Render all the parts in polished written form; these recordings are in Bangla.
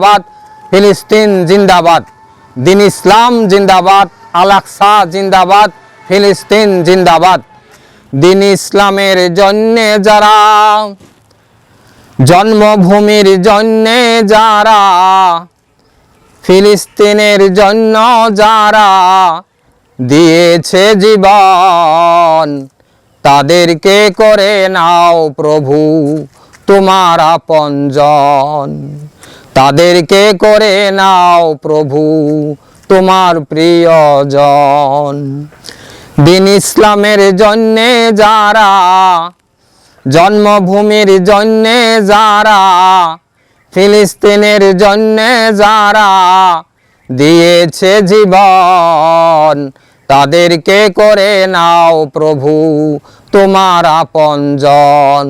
জিন্দাবাদ, ফিলিস্তিন জিন্দাবাদ, দিন ইসলাম জিন্দাবাদ, আল আকসা জিন্দাবাদ, ফিলিস্তিন জিন্দাবাদ। দিন ইসলামের জন্যে যারা, জন্মভূমির জন্যে যারা, ফিলিস্তিনের জন্য যারা দিয়েছে জীবন, তাদেরকে করে নাও প্রভু তোমার আপনজন। তাদেরকে করে নাও প্রভু তোমার প্রিয়জন। দিন ইসলামের জন্যে যারা, জন্মভূমির জন্যে যারা, ফিলিস্তিনের জন্যে যারা দিয়েছে জীবন, তাদেরকে করে নাও প্রভু তোমার আপনজন।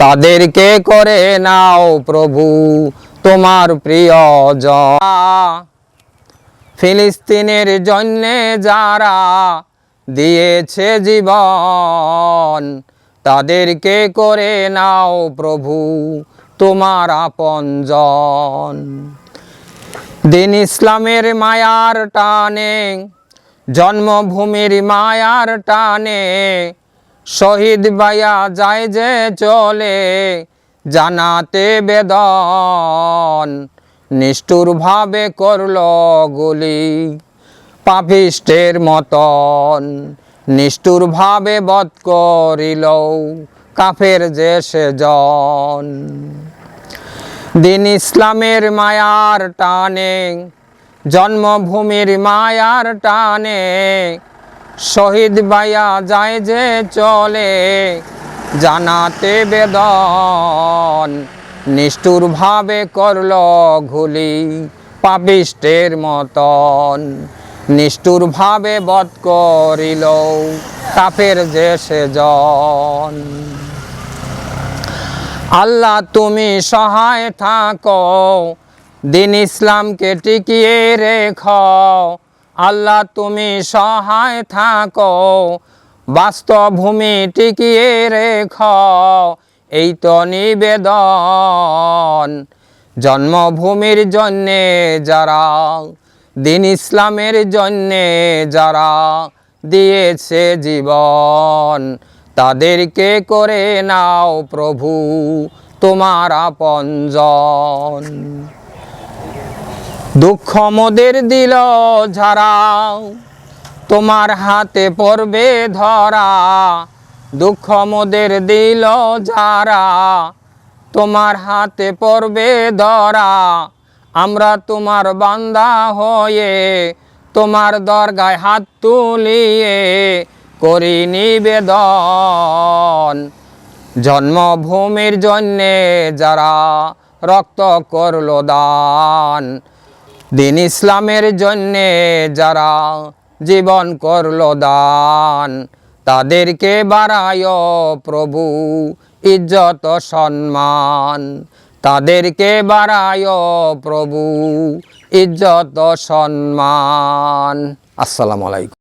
তাদেরকে করে নাও প্রভু তোমার প্রিয়জন। ফিলিস্তিনের জন্যে যারা দিয়েছে জীবন, তাদেরকে করে নাও প্রভু তোমার আপনজন। দিন ইসলামের মায়ার টানে, জন্মভূমির মায়ার টানে, শহীদ ভাইয়া যায় যে চলে জানাতে বেদন, নিষ্ঠুরভাবে করলো গুলি পাপিষ্টের মতন, নিষ্ঠুরভাবে বধ করিল কাফের যে সেজন। দিন ইসলামের মায়ার টানে, জন্মভূমির মায়ার টানে, শহীদ ভাইয়া যায় যে চলে জানাতে বেদন, নিষ্ঠুরভাবে করলো গুলি পাপিষ্টের মতন, নিষ্ঠুরভাবে বধ করিল কাফের যে সেজন। আল্লাহ তুমি সহায় থাকো, দিন ইসলামকে টিকিয়ে রেখো। আল্লাহ তুমি সহায় থাকো, বাস্তব ভূমি টিকিয়ে রেখো। এই তো নিবেদন, জন্মভূমির জন্যে যারা, দিন ইসলামের জন্যে যারা দিয়েছে জীবন, তাদেরকে করে নাও প্রভু তোমার আপনজন। দুঃখ মোদের দিল যারা, তোমার হাতে পড়বে ধরা। দুঃখ মোদের দিল যারা, তোমার হাতে পড়বে ধরা। আমরা তোমার বান্দা হয়ে তোমার দরগায় হাত তুলিয়ে করি নিবেদন, জন্মভূমির জন্যে যারা রক্ত করলো দান, দিন ইসলামের জন্যে যারা জীবন করলো দান, তাদেরকে বাড়ায় প্রভু ইজ্জত সম্মান। তাদেরকে বাড়ায় প্রভু ইজ্জত সম্মান। আসসালামু আলাইকুম।